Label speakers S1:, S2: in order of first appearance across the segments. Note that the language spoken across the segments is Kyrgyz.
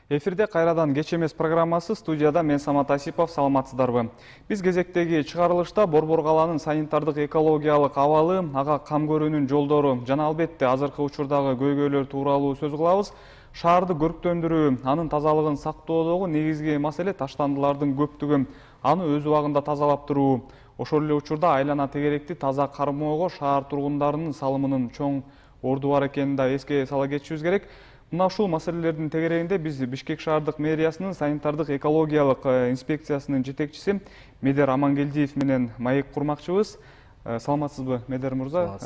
S1: Эфирде кайрадан кеч эмес программасы, студияда мен Самат Асипов, саламатсыздарбы. Биз кезектеги чыгарылышта Борбор калаанын санитардык экологиялык абалы, ага кам көрүүнүн жолдору жана албетте азыркы учурдагы көйгөйлөр тууралуу сөз кылабыз. Шаарды көрктөндүрүү, анын тазалыгын сактоодогу негизги маселе таштандылардын көптүгү, аны өз убагында тазалап туруу. Ошол эле учурда айлана тегеректи таза кармоого шаар тургундарынын салымынын чоң орду бар экенин да эске сала кетишибиз керек. Мына ушул маселелердин тегерегинде биз Бишкек шаардык мэриясынын санитардык экологиялык инспекциясынын жетекчиси Медер Амангелдиев менен маек курмакчыбыз. Саламатсызбы, Медер мырза?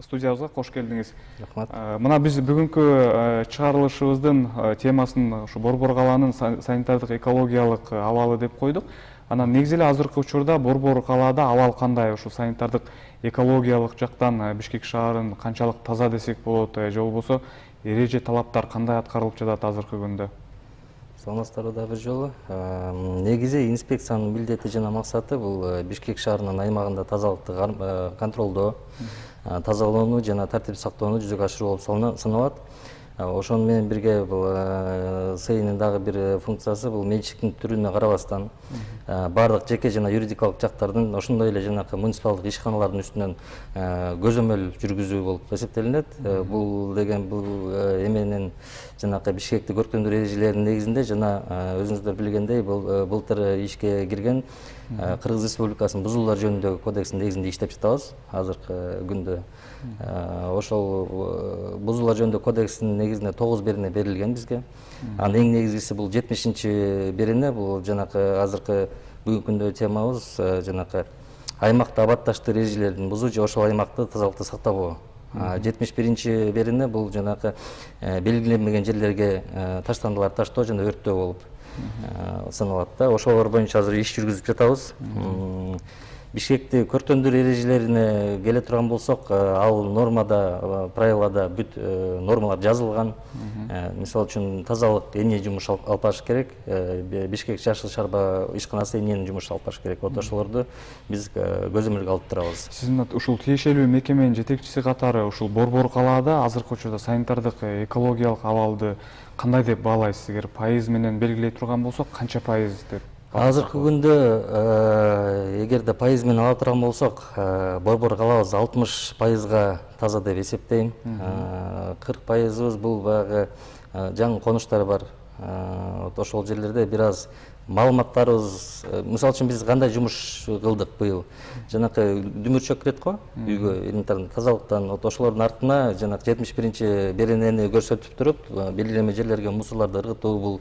S1: Студиябызга кош келдиңиз.
S2: Рахмат.
S1: Мына биз бүгүнкү чыгарылышыбыздын темасын ушу Борбор калаанын санитардык экологиялык абалы деп койдук. Анан негизи эле азыркы учурда Борбор калаада абал кандай? Ушу санитардык экологиялык жактан Бишкек шаарын канчалык таза десек болот, же болбосо эреже талаптар кандай аткарылып жатат азыркы күндө?
S2: Саламатсыздарбы да бир жолу. Негизи инспекциянын милдети жана максаты бул Бишкек шаарынын аймагында тазалыкты контролдоо, тазалоону жана тартип сактоону жүзөгө ашыруу болуп саналат. Ошону менен бирге бул СЭИнин дагы бир функциясы бул менчиктин түрүнө карабастан бардык жеке жана юридикалык жактардын ошондой эле жанакы муниципалдык ишканалардын үстүнөн көзөмөл жүргүзүү болуп эсептелинет. Бул деген бул эменин жанакы Бишкекти көрктөндүрүү эрежелеринин негизинде жана өзүңүздөр билгендей былтыр ишке кирген Кыргыз Республикасынын бузуулар жөнүндөгү кодексинин негизинде иштеп жатабыз азыркы күндө. Ошол бузуулар жөнүндөгү кодекстин негизинде 9 берене берилген бизге. Анын эң негизгиси бул 70 берене, бул жанакы азыркы бүгүнкү күндө темабыз жанакы аймакта абатташтыруу эрежелерин бузуу же ошол аймакты тазалыкты сактабоо. 71 берене бул жанакы белгиленбеген жерлерге таштандыларды таштоо жана өрттөө болуп саналат да. Ошолор боюнча азыр иш жүргүзүп жатабыз. Бишкекти көрктөндүрүү эрежелерине келе турган болсок, ал нормада, правилада бүт нормалар жазылган. Мисалы үчүн тазалык эне жумуш алып барыш керек. Бишкек жашыл шарба ишканасы эненин жумуш алып барыш керек. Ошолорду биз көзөмөлгө алып турабыз.
S1: Сиздин ушул тиешелүү мекеменин жетекчиси катары ушул Борбор калаада азыркы учурда санитардык экологиялык абалды кандай деп баалайсыз? Эгер пайыз менен белгилей турган болсок, канча пайыз деп?
S2: Азыркы күндө эгерде пайыз менен ала турган болсок, Борбор калаабыз 60%га таза деп эсептейм. 40%быз бул баягы жаңы конуштар бар. Ошол жерлерде бир аз маалыматтарыбыз, мисалы үчүн биз кандай жумуш кылдык быйыл? Жанакы дүмүрчөк кирет го үйгө, элементарный тазалыктан. Ошолордун артына жанакы 71 беренени көрсөтүп туруп, белгиленме жерлерге мусорлорду ыргытуу бул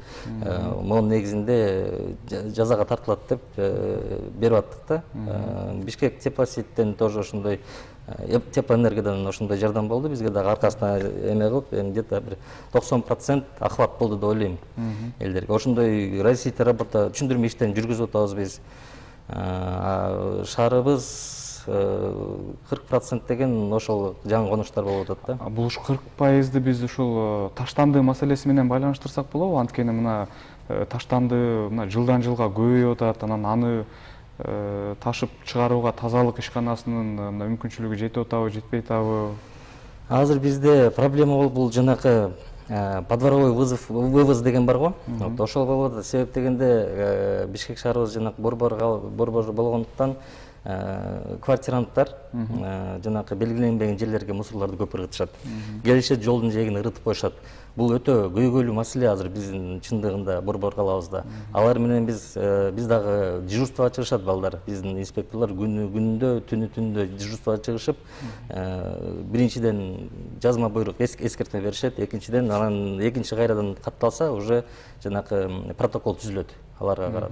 S2: монун негизинде жазага тартылат деп берип аттык да. Бишкек Теплосетьтен тоже ошондой, Теплоэнергиядан ошондой жардам болду бизге дагы, аркасына эме кылып, где-то бир 90% ахват болду деп ойлойм элдерге. Ошондой разъяснительный работа, түшүндүрмө иштерин жүргүзүп атабыз биз. Шаарыбыз 40% деген ошол жаңы конуштар болуп атат да.
S1: Бул 40%ды биз ушул таштанды маселеси менен байланыштырсак болобу? Анткени мына таштанды жылдан жылга көбөйүп атат, анан аны ташып чыгарууга тазалык ишканасынын мүмкүнчүлүгү жетип атабы, жетпей атабы?
S2: Азыр бизде проблема болуп бул жанакы подворовой вывоз деген бар го. Ошол болуп атат. Себеп дегенде Бишкек шаарыбыз жанакы борбор болгондуктан квартиранттар жанакы белгиленбеген жерлерге мусорлорду көп ыргытышат. Келишет жолдун жээгин ыргытып коюшат. Бул өтө көйгөйлүү маселе азыр биздин чындыгында Борбор калаабызда. Алар менен биз дагы дежурствага чыгышат балдар. Биздин инспекторлор күнүндө, түндө дежурствага чыгышып, биринчиден жазма буйрук эскертме беришет, экинчиден анан экинчи кайрадан катталса уже жанакы протокол түзүлөт аларга карап.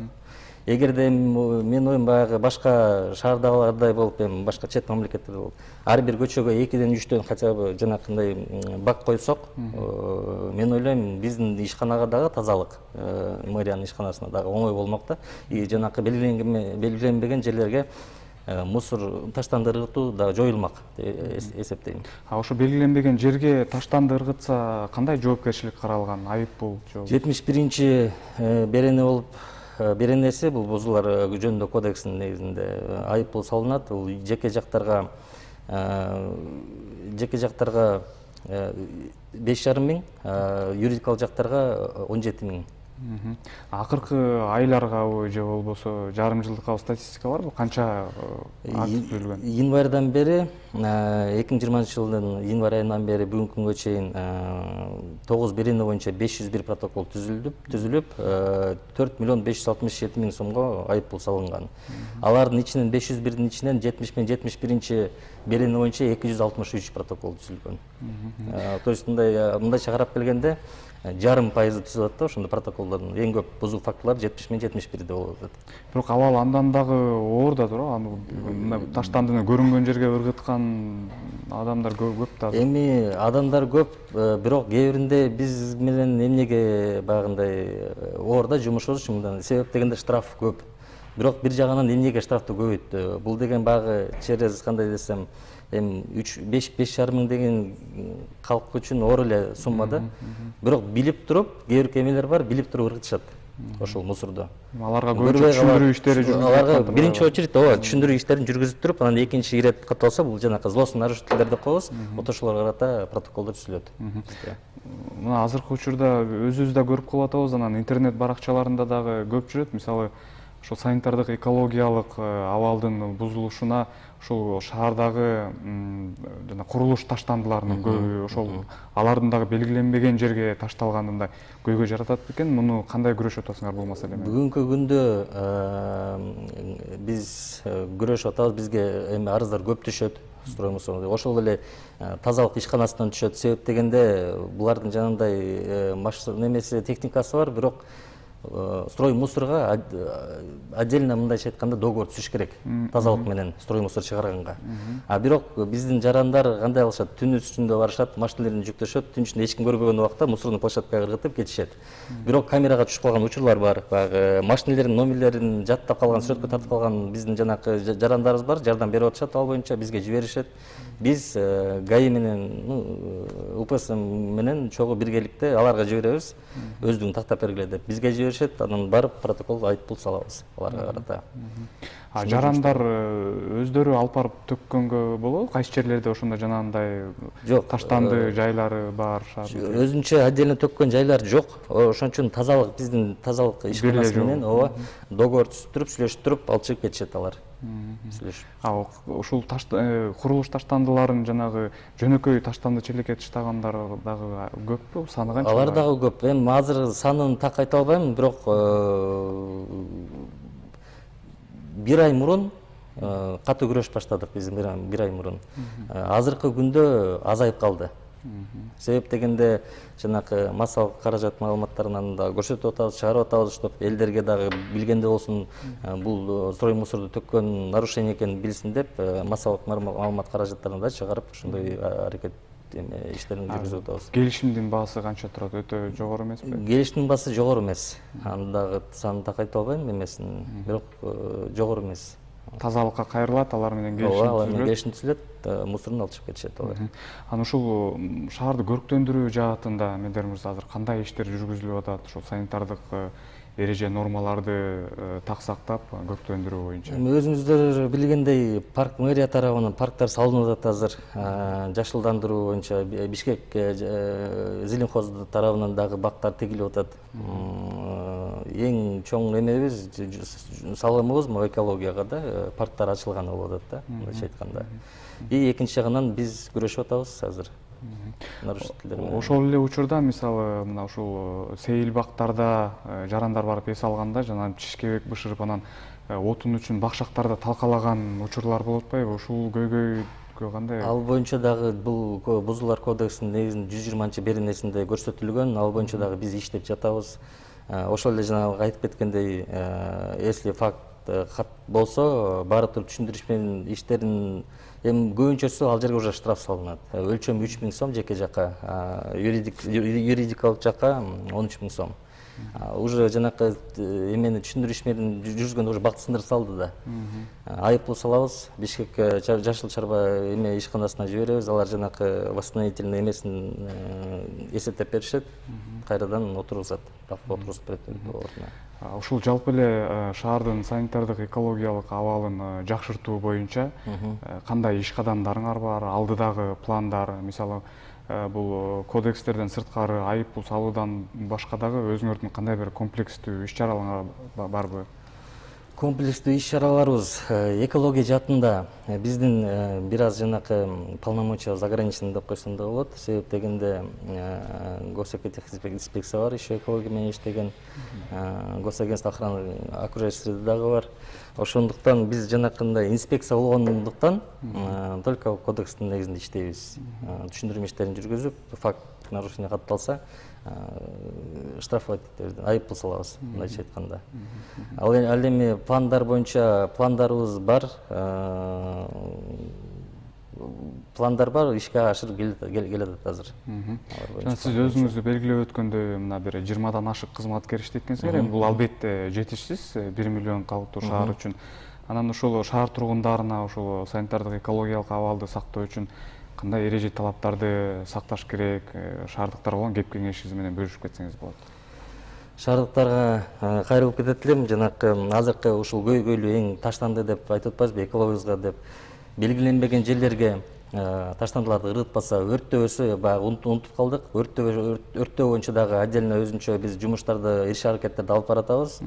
S2: Эгерде мен оюм баягы башка шаардагылардай болуп, башка чет мамлекеттерде болуп, ар бир көчөгө 2-3 хотя бы жанакындай бак койсок, мен ойлойм биздин ишканага дагы тазалык, мэриянын ишканасына дагы оңой болмок да. И жанакы белгиленбеген жерлерге мусор таштанды ыргытуу да жоюлмак деп эсептейм.
S1: Ошо белгиленбеген жерге таштанды ыргытса кандай жоопкерчилик каралган? Айыппул же?
S2: 71 берене болуп беренеси бул бузуулар жөнүндө кодекстин негизинде айыппул салынат. Бул жеке жактарга 5,5 миң, юридикалык жактарга 17 миң.
S1: Акыркы айларгабы же болбосо жарым жылдыкка статистика барбы? Канча акт түзүлгөн?
S2: Январдан бери, 2020 жылдын январь айынан бери бүгүнкү күнгө чейин 9 берене боюнча 501 протокол түзүлүп, 4 миллион 567 миң сомго айыппул салынган. Алардын ичинен 501-дин ичинен 71 берене боюнча 263 протокол түзүлгөн. То есть мындайча карап келгенде жарым пайызы түзүп атат да, ошондо протоколдордун эң көп бузуу фактылары 71 болуп атат.
S1: Бирок абал андан дагы оор да туурабы? Аны таштандыны көрүнгөн жерге ыргыткан адамдар көп да.
S2: Эми адамдар көп, бирок кээ биринде биз менен эмнеге багындай оор да жумушубуз, себеп дегенде штраф көп. Бирок бир жагынан эмнеге штрафты көбөйттү? Бул деген багы через кандай десем, эми 5,5 миң деген калк үчүн оор эле сумма да. Бирок билип туруп, кээ бир кемелер бар, билип туруп ыргытышат ошол мусорду.
S1: Аларга көбүнчө түшүндүрүү иштери жүргүзүлөт.
S2: Аларга биринчи очередь түшүндүрүү иштерин жүргүзүп туруп, анан экинчи ирет катталса, бул жанакы злостный нарушителер деп коебуз, ошолорго карата протоколдор түзүлөт.
S1: Мына азыркы учурда өзүбүз да көрүп калып атабыз, анан интернет баракчаларында дагы көп жүрөт. Мисалы, ошол санитардык экологиялык абалдын бузулушуна ушул шаардагы жана курулуш таштандыларынын көбү ошол алардын дагы белгиленбеген жерге ташталганында көйгөй жаратат бекен. Муну кандай күрөшүп атасыңар бул маселе менен?
S2: Бүгүнкү күндө биз күрөшүп атабыз, бизге эми арыздар көп түшөт. Ошол эле тазалык ишканасынан түшөт. Себеп дегенде булардын жанагындай немеси техникасы бар, бирок строй мусорга отдельно мындайча айтканда договор түзүш керек, тазалык менен строй мусор чыгарганга. Бирок биздин жарандар кандай алышат? Түн үстүндө барышат, машиналарын жүктөшөт, түн ичинде эч ким көрбөгөн убакта мусорный площадкага ыргытып кетишет. Бирок камерага түшүп калган учурлар бар. Баягы машиналердин номерлерин жаттап калган, сүрөткө тартып калган биздин жанакы жарандарыбыз бар, жардам берип атышат, ал боюнча бизге жиберишет. Биз ГАИ менен, УПС менен чогуу биргеликте аларга жиберебиз, өздүгүн тактап бергиле деп. Бизге жиберишет, анан барып протокол айыппул салабыз аларга карата.
S1: Жарандар өздөрү алып барып төккөнгө болобу? Кайсы жерлерде ошондой жанагындай таштанды жайлары бар?
S2: Өзүнчө отдельно төккөн жайлар жок. Ошон үчүн тазалык, биздин тазалык ишканасы менен договор түзүп туруп, сүйлөшүп туруп алып чыгып кетишет алар.
S1: Ушул курулуш таштандыларын жанагы жөнөкөй таштанды челекке таштагандар дагы көппү? Саны канча?
S2: Алар дагы көп. Эми азыр санын так айта албайм, бирок бир ай мурун катуу күрөш баштадык биз, бир ай мурун. Азыркы күндө азайып калды. Себеп дегенде жанакы массалык каражат маалыматтарынан да көрсөтүп атабыз, чыгарып атабыз, чтоб элдерге дагы билгенде болсун, бул строй мусорду төккөн нарушение экенин билсин деп, массалык маалымат каражаттарын да чыгарып, ошондой аракет иштерин жүргүзүп атабыз.
S1: Келишимдин баасы канча турат? Өтө жогору эмеспи?
S2: Келишимдин баасы жогору эмес. Аны дагы санын так айта албайм эмесин, бирок жогору эмес.
S1: Тазалыкка кайрылат, алар менен келишим
S2: түзүлөт, мусорун алып чыгып кетишет алар.
S1: Анан ушул шаарды көрктөндүрүү жаатында Мендер мырза азыр кандай иштер жүргүзүлүп атат? Ошол санитардык эреже нормаларды так сактап көрктөндүрүү боюнча?
S2: Өзүңүздөр билгендей, парк мэрия тарабынан парктар салынып атат азыр. Жашылдандыруу боюнча Бишкек Зеленхоз тарабынан дагы бактар тигилип атат. Эң чоң эмебиз, салымыбыз экологияга да парктар ачылган болуп атат да, мындайча айтканда. Экинчи жагынан биз күрөшүп атабыз азыр.
S1: Ошол эле учурда мисалы мына ушул сейил бактарда жарандар барып эс алганда жана чишкебек бышырып анан отун үчүн бакшактарда талкалаган учурлар болуп атпайбы? Ушул көйгөйгө кандай?
S2: Ал боюнча дагы бул Бузуулар кодексинин негизинде 120-беренесинде көрсөтүлгөн. Ал боюнча дагы биз иштеп жатабыз. Ошол эле жана айтып кеткендей, если факт кат болсо, баары туруп түшүндүрүш менен иштерин эми көбүнчөсү ал жерге уже штраф салынат. Өлчөмү 3 миң сом жеке жакка, юридикалык жакка 13 миң сом. Уже жанакы эмени түшүндүрүш менен жүргүзгөндө уже бакты сындырып салды да. Айыппул салабыз, Бишкек жашыл чарба эме ишканасына жиберебиз, алар жанакы восстановительный эмесин эсептеп беришет, кайрадан отургузат, отургузуп берет ордуна.
S1: Ушул жалпы эле шаардын санитардык экологиялык абалын жакшыртуу боюнча кандай иш кадамдарыңар бар? Алдыдагы пландар, мисалы бул кодекстерден сырткары айыппул салуудан башка дагы өзүңөрдүн кандай бир комплекстүү иш чараларыңар барбы?
S2: Комплекстүү иш чараларыбыз экология жаатында биздин бир аз жанакы полномочия заграничный деп койсом да болот. Себеп дегенде госэкотехинспекция бар, еще экология менен иштеген, госагентство охраны окружающей среды дагы бар. Ошондуктан биз жанакындай инспекция болгондуктан только кодекстин негизинде иштейбиз. Түшүндүрмө иштерин жүргүзүп, факт нарушение катталса, штрафовать айыппул салабыз, мындайча айтканда. Ал эми пландар боюнча пландарыбыз бар. Ишке ашырып келатат азыр.
S1: Жана сиз өзүңүздү белгилеп өткөндөй, мына бир 20дан ашык кызматкер иштейт экенсиңер. Эми бул албетте жетишсиз 1 миллион калктуу шаар үчүн. Анан ошол шаар тургундарына ошол санитардык экологиялык абалды сактоо үчүн кандай эреже талаптарды сакташ керек, шаардыктарга болгон кеп кеңешиңиз менен бөлүшүп кетсеңиз болот.
S2: Шаардыктарга кайрылып кетет элем. Жанакы азыркы ушул көйгөйлүү эң таштанды деп айтып атпайбызбы, экологиябызга деп белгиленбеген жерлерге таштандыларды ырытпаса өрттөбөсө, баягы унутуп калдык. Өрттөө боюнча дагы отдельно өзүнчө биз жумуштарды, иш аракеттерди алып баратабыз.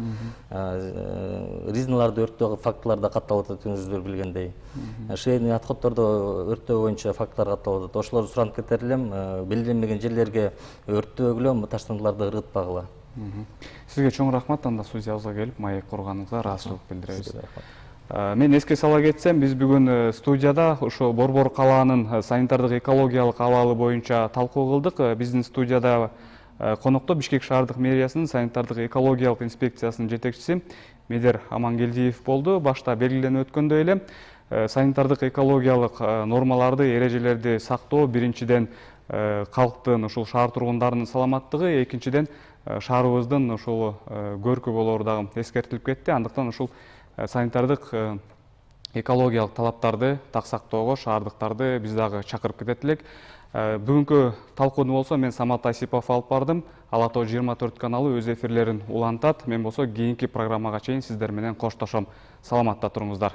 S2: Резиналарды өрттөө фактылары да катталып атат, өзүңүздөр билгендей. Швейный отходдордо өрттөө боюнча фактылар катталып атат. Ошолорду суранып кетер элем, белгиленбеген жерлерге өрттөбөгүлө, таштандыларды ырытпагыла.
S1: Сизге чоң рахмат, анда студиябызга келип маек курганыңызга ыраазычылык билдиребиз. Мен эске сала кетсем, биз бүгүн студияда ошо Борбор калаанын санитардык экологиялык абалы боюнча талкуу кылдык. Биздин студияда конокто Бишкек шаардык мэриясынын санитардык экологиялык инспекциясынын жетекчиси Медер Амангелдиев болду. Башта белгиленип өткөндөй эле санитардык экологиялык нормаларды, эрежелерди сактоо биринчиден калктын, ушул шаар тургундарынын саламаттыгы, экинчиден шаарыбыздын ушул көркү болору дагы эскертилип кетти. Андыктан ушул санитардык экологиялык талаптарды так сактоого шаардыктарды биз дагы чакырып кетет элек. Бүгүнкү талкууну болсо мен Самат Асипов алып бардым. Ала Тоо 24 каналы өз эфирлерин улантат. Мен болсо кийинки программага чейин сиздер менен коштошом. Саламатта туруңуздар.